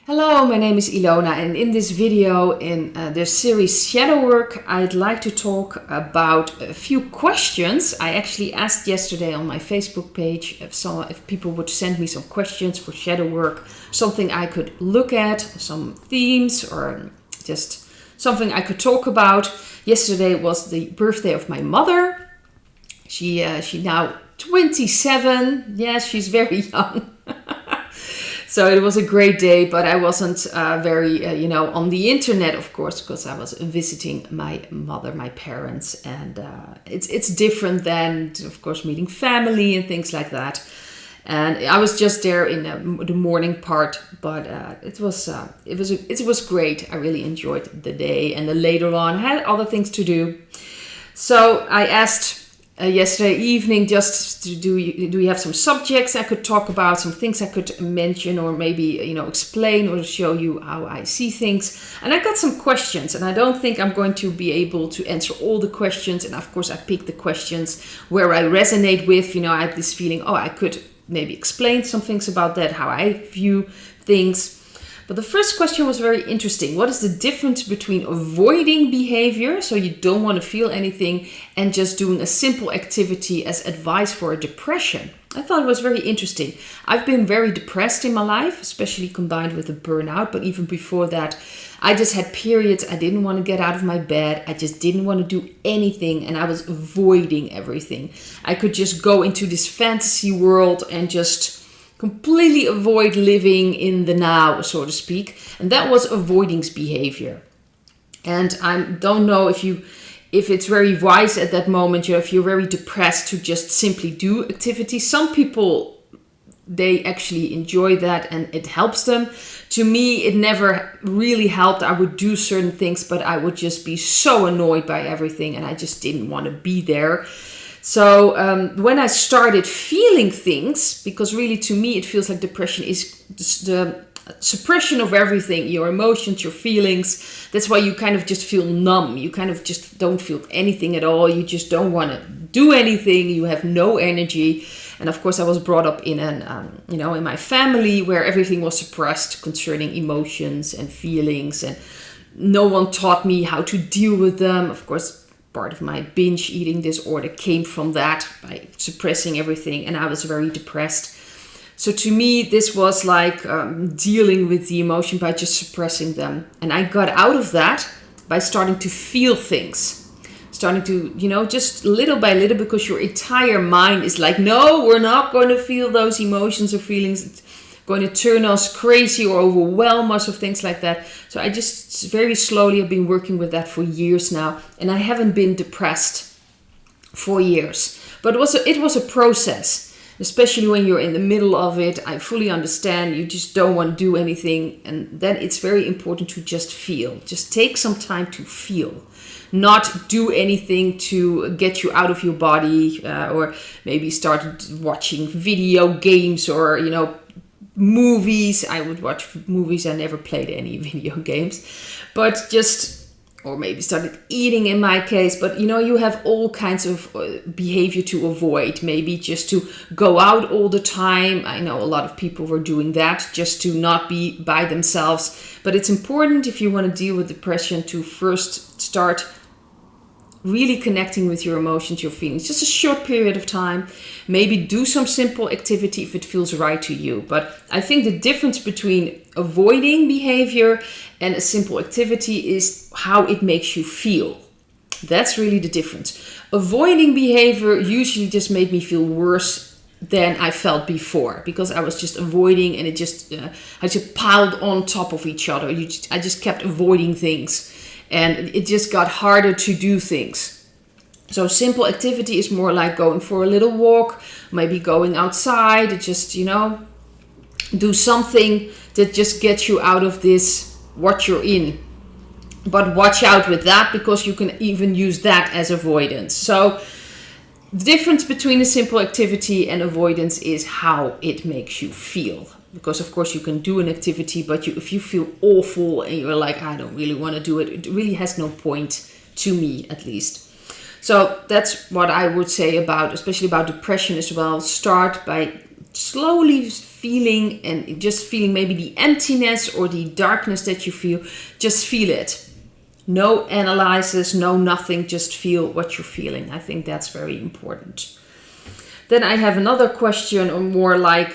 Hello, my name is Ilona, and in this video in the series Shadowwork, I'd like to talk about a few questions I actually asked yesterday on my Facebook page if people would send me some questions for Shadowwork, something I could look at, some themes or just something I could talk about. Yesterday was the birthday of my mother. She now 27. Yes, she's very young. So it was a great day, but I wasn't very, on the internet, of course, because I was visiting my mother, my parents, and it's different than, of course, meeting family and things like that. And I was just there in the morning part, but it was great. I really enjoyed the day, and then later on, I had other things to do. So I asked yesterday evening, just do you have some subjects I could talk about, some things I could mention, or maybe explain or show you how I see things. And I got some questions, and I don't think I'm going to be able to answer all the questions. And of course, I picked the questions where I resonate with. I had this feeling, I could maybe explain some things about that, how I view things. But the first question was very interesting. What is the difference between avoiding behavior, so you don't want to feel anything, and just doing a simple activity as advice for a depression? I thought it was very interesting. I've been very depressed in my life, especially combined with a burnout. But even before that, I just had periods. I didn't want to get out of my bed. I just didn't want to do anything. And I was avoiding everything. I could just go into this fantasy world and just completely avoid living in the now, so to speak. And that was avoidance behavior. And I don't know if it's very wise at that moment, if you're very depressed, to just simply do activities. Some people, they actually enjoy that and it helps them. To me, it never really helped. I would do certain things, but I would just be so annoyed by everything and I just didn't want to be there. So when I started feeling things, because really to me it feels like depression is the suppression of everything, your emotions, your feelings. That's why you kind of just feel numb. You kind of just don't feel anything at all. You just don't want to do anything. You have no energy. And of course I was brought up in in my family where everything was suppressed concerning emotions and feelings, and no one taught me how to deal with them. Of course, part of my binge eating disorder came from that, by suppressing everything, and I was very depressed. So to me, this was like dealing with the emotion by just suppressing them. And I got out of that by starting to feel things. Starting to, just little by little, because your entire mind is like, no, we're not going to feel those emotions or feelings. It's going to turn us crazy or overwhelm us or things like that. So I just very slowly have been working with that for years now. And I haven't been depressed for years. But it was a process, especially when you're in the middle of it. I fully understand. You just don't want to do anything. And then it's very important to just feel. Just take some time to feel. Not do anything to get you out of your body, or maybe start watching video games or, movies. I would watch movies. I never played any video games, but or maybe started eating in my case. But you have all kinds of behavior to avoid. Maybe just to go out all the time. I know a lot of people were doing that just to not be by themselves. But it's important, if you want to deal with depression, to first start really connecting with your emotions, your feelings. Just a short period of time. Maybe do some simple activity if it feels right to you. But I think the difference between avoiding behavior and a simple activity is how it makes you feel. That's really the difference. Avoiding behavior usually just made me feel worse than I felt before, because I was just avoiding, and I just piled on top of each other. I just kept avoiding things. And it just got harder to do things. So simple activity is more like going for a little walk, maybe going outside, just, do something that just gets you out of this, what you're in. But watch out with that, because you can even use that as avoidance. So the difference between a simple activity and avoidance is how it makes you feel. Because of course you can do an activity, but if you feel awful and you're like, I don't really want to do it, it really has no point, to me at least. So that's what I would say about, especially about depression as well. Start by slowly feeling and just feeling maybe the emptiness or the darkness that you feel, just feel it. No analysis, no nothing, just feel what you're feeling. I think that's very important. Then I have another question, or more like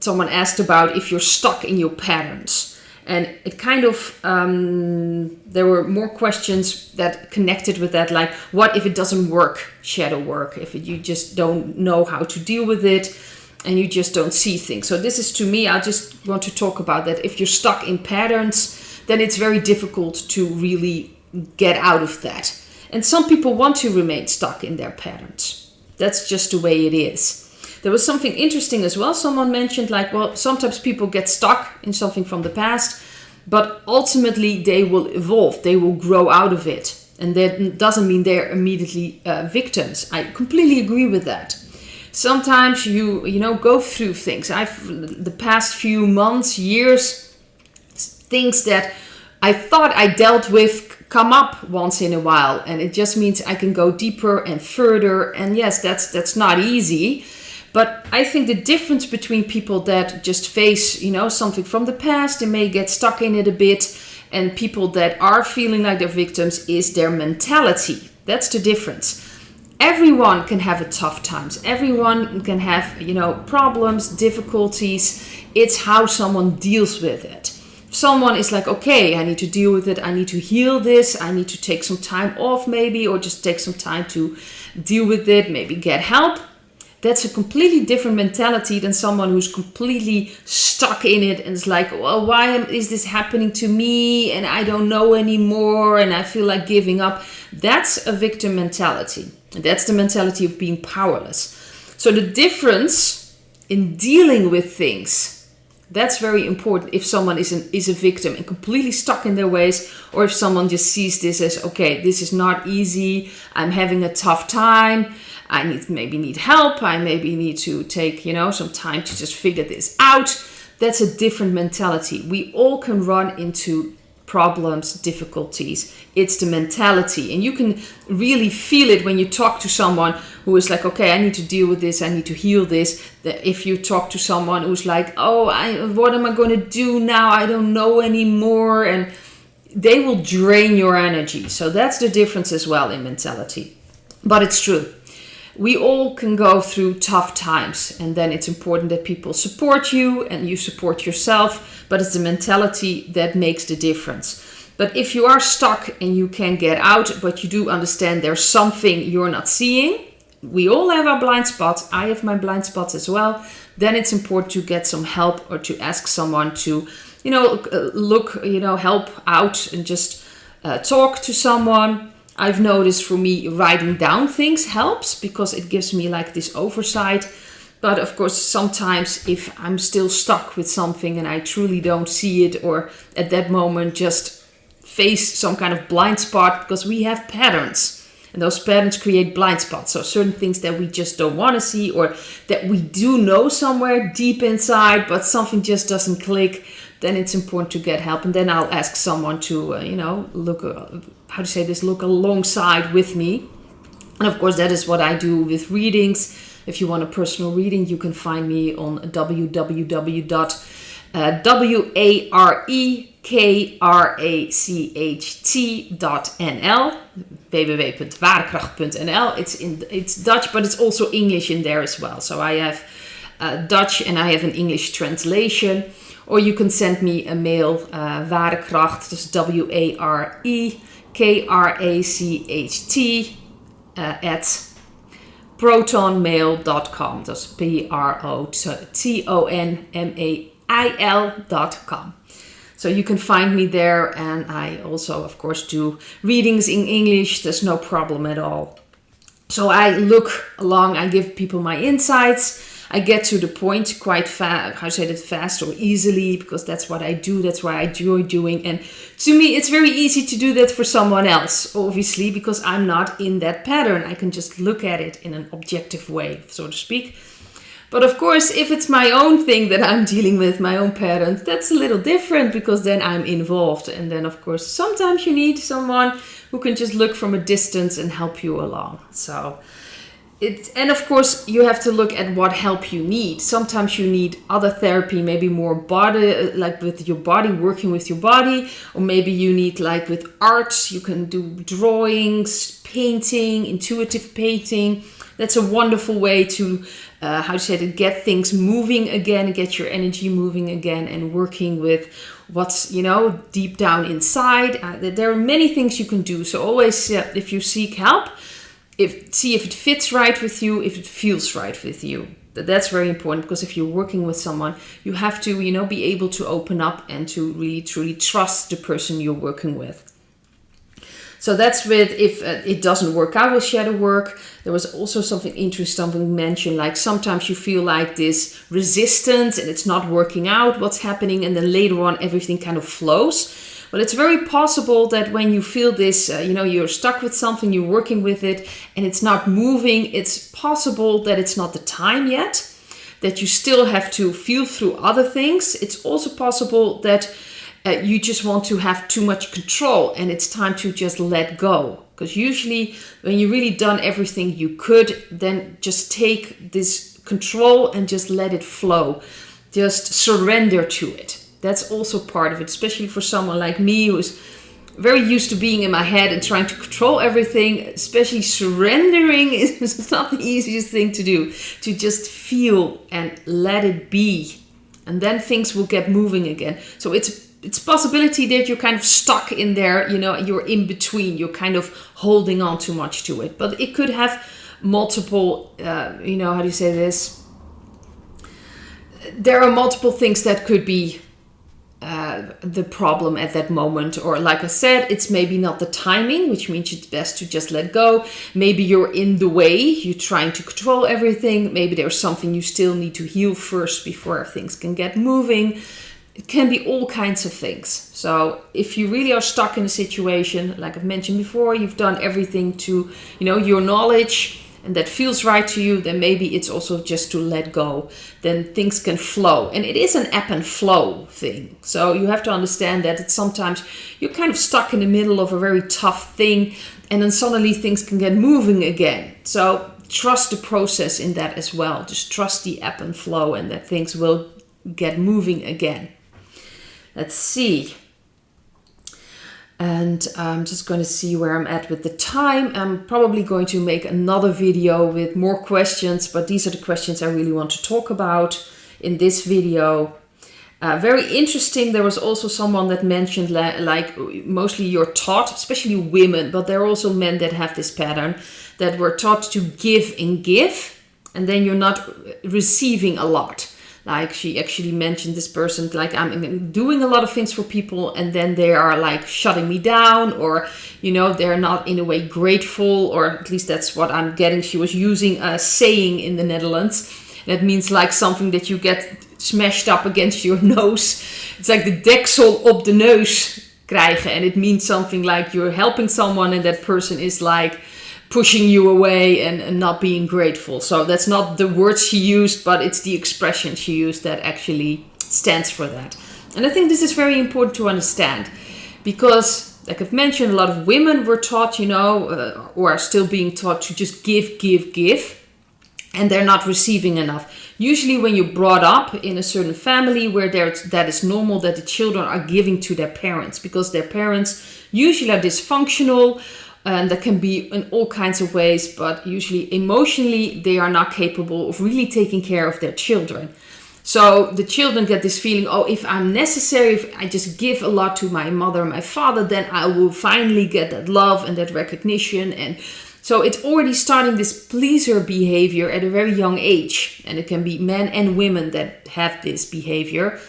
someone asked about if you're stuck in your patterns. And it kind of, there were more questions that connected with that, like what if it doesn't work, shadow work, if you just don't know how to deal with it and you just don't see things. So this is, to me, I just want to talk about that. If you're stuck in patterns, then it's very difficult to really get out of that. And some people want to remain stuck in their patterns. That's just the way it is. There was something interesting as well. Someone mentioned like, well, sometimes people get stuck in something from the past, but ultimately they will evolve. They will grow out of it. And that doesn't mean they're immediately victims. I completely agree with that. Sometimes you go through things. The past few months, years, things that I thought I dealt with come up once in a while. And it just means I can go deeper and further. And yes, that's not easy. But I think the difference between people that just face, something from the past and may get stuck in it a bit, and people that are feeling like they're victims is their mentality. That's the difference. Everyone can have tough times. Everyone can have, problems, difficulties. It's how someone deals with it. If someone is like, okay, I need to deal with it. I need to heal this. I need to take some time off maybe, or just take some time to deal with it, maybe get help. That's a completely different mentality than someone who's completely stuck in it and is like, well, why is this happening to me? And I don't know anymore. And I feel like giving up. That's a victim mentality. And that's the mentality of being powerless. So the difference in dealing with things, that's very important. If someone is a victim and completely stuck in their ways, or if someone just sees this as, okay, this is not easy. I'm having a tough time. I maybe need help. I maybe need to take, some time to just figure this out. That's a different mentality. We all can run into problems, difficulties. It's the mentality. And you can really feel it when you talk to someone who is like, okay, I need to deal with this. I need to heal this. If you talk to someone who's like, oh, what am I going to do now? I don't know anymore. And they will drain your energy. So that's the difference as well in mentality. But it's true. We all can go through tough times, and then it's important that people support you and you support yourself, but it's the mentality that makes the difference. But if you are stuck and you can't get out, but you do understand there's something you're not seeing, we all have our blind spots, I have my blind spots as well, then it's important to get some help or to ask someone to, help out and just talk to someone. I've noticed for me writing down things helps because it gives me like this oversight. But of course, sometimes if I'm still stuck with something and I truly don't see it, or at that moment just face some kind of blind spot, because we have patterns and those patterns create blind spots. So certain things that we just don't want to see, or that we do know somewhere deep inside, but something just doesn't click, then it's important to get help. And then I'll ask someone to, look alongside with me. And of course, that is what I do with readings. If you want a personal reading, you can find me on warekracht.nl, www.warekracht.nl. It's Dutch, but it's also English in there as well. So I have Dutch and I have an English translation. Or you can send me a mail, warekracht, dus warekracht, at protonmail.com. That's protonmail.com. So you can find me there, and I also, of course, do readings in English. There's no problem at all. So I look along, I give people my insights. I get to the point quite fast or easily, because that's what I do. That's what I enjoy doing. And to me, it's very easy to do that for someone else, obviously, because I'm not in that pattern. I can just look at it in an objective way, so to speak. But of course, if it's my own thing that I'm dealing with, my own patterns, that's a little different, because then I'm involved. And then, of course, sometimes you need someone who can just look from a distance and help you along. So And of course, you have to look at what help you need. Sometimes you need other therapy, maybe more body, like with your body, working with your body, or maybe you need like with arts, you can do drawings, painting, intuitive painting. That's a wonderful way to, to get things moving again, get your energy moving again, and working with what's, deep down inside. There are many things you can do. So always, if you seek help, see if it fits right with you, if it feels right with you. That's very important, because if you're working with someone, you have to, be able to open up and to really truly trust the person you're working with. So that's with if it doesn't work out with shadow work. There was also something interesting mentioned, like sometimes you feel like this resistance and it's not working out what's happening, and then later on everything kind of flows. Well, it's very possible that when you feel this, you're stuck with something, you're working with it, and it's not moving, it's possible that it's not the time yet, that you still have to feel through other things. It's also possible that you just want to have too much control and it's time to just let go. Because usually when you've really done everything you could, then just take this control and just let it flow. Just surrender to it. That's also part of it, especially for someone like me who's very used to being in my head and trying to control everything. Especially surrendering is not the easiest thing to do. To just feel and let it be. And then things will get moving again. So it's possibility that you're kind of stuck in there, you're in between, you're kind of holding on too much to it. But it could have multiple, how do you say this? There are multiple things that could be the problem at that moment. Or like I said, it's maybe not the timing, which means it's best to just let go. Maybe you're in the way, you're trying to control everything. Maybe there's something you still need to heal first before things can get moving. It can be all kinds of things. So if you really are stuck in a situation, like I've mentioned before, you've done everything to, your knowledge, and that feels right to you, then maybe it's also just to let go. Then things can flow. And it is an ebb and flow thing. So you have to understand that it's sometimes you're kind of stuck in the middle of a very tough thing, and then suddenly things can get moving again. So trust the process in that as well. Just trust the ebb and flow, and that things will get moving again. Let's see. And I'm just going to see where I'm at with the time. I'm probably going to make another video with more questions, but these are the questions I really want to talk about in this video. Very interesting. There was also someone that mentioned like mostly you're taught, especially women, but there are also men that have this pattern, that we're taught to give, and then you're not receiving a lot. Like she actually mentioned this person, like I'm doing a lot of things for people, and then they are like shutting me down, or, they're not in a way grateful, or at least that's what I'm getting. She was using a saying in the Netherlands. That means like something that you get smashed up against your nose. It's like the deksel op de neus krijgen. And it means something like you're helping someone and that person is like pushing you away and not being grateful. So that's not the words she used, but it's the expression she used that actually stands for that. And I think this is very important to understand, because like I've mentioned, a lot of women were taught, or are still being taught to just give, and they're not receiving enough. Usually when you're brought up in a certain family where that is normal, that the children are giving to their parents, because their parents usually are dysfunctional. And that can be in all kinds of ways, but usually emotionally they are not capable of really taking care of their children. So the children get this feeling, if I'm necessary, if I just give a lot to my mother and my father, then I will finally get that love and that recognition. And so it's already starting this pleaser behavior at a very young age. And it can be men and women that have this behavior.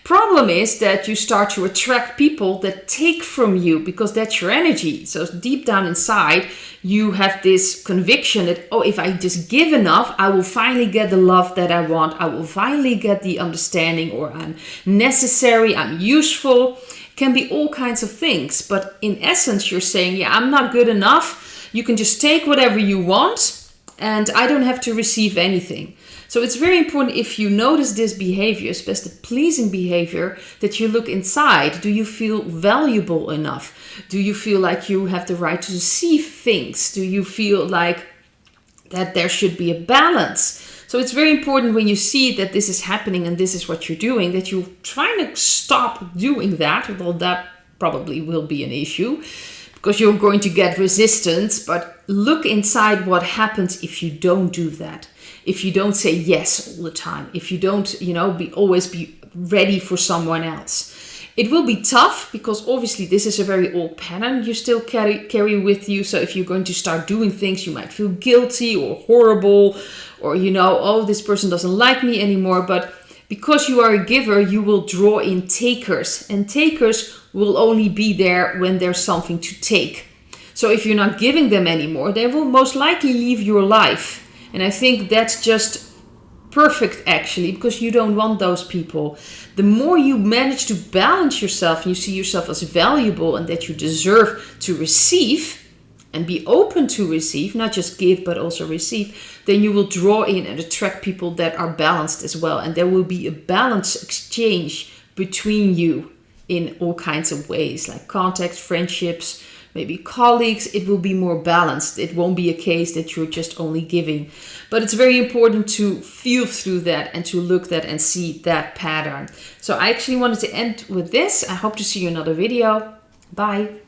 Problem is that you start to attract people that take from you, because that's your energy. So deep down inside, you have this conviction that, if I just give enough, I will finally get the love that I want. I will finally get the understanding, or I'm necessary, I'm useful. Can be all kinds of things. But in essence, you're saying, I'm not good enough. You can just take whatever you want, and I don't have to receive anything. So it's very important, if you notice this behavior, especially the pleasing behavior, that you look inside. Do you feel valuable enough? Do you feel like you have the right to receive things? Do you feel like that there should be a balance. So it's very important when you see that this is happening and this is what you're doing, that you try to stop doing that. Well, that probably will be an issue because you're going to get resistance, but look inside what happens if you don't do that. If you don't say yes all the time, if you don't, always be ready for someone else. It will be tough because obviously this is a very old pattern you still carry with you. So if you're going to start doing things, you might feel guilty or horrible, or oh, this person doesn't like me anymore. But because you are a giver, you will draw in takers, and takers will only be there when there's something to take. So if you're not giving them anymore, they will most likely leave your life. And I think that's just perfect actually, because you don't want those people. The more you manage to balance yourself and you see yourself as valuable and that you deserve to receive and be open to receive, not just give but also receive, then you will draw in and attract people that are balanced as well. And there will be a balanced exchange between you in all kinds of ways, like contacts, friendships, maybe colleagues. It will be more balanced. It won't be a case that you're just only giving. But it's very important to feel through that and to look at and see that pattern. So I actually wanted to end with this. I hope to see you in another video. Bye.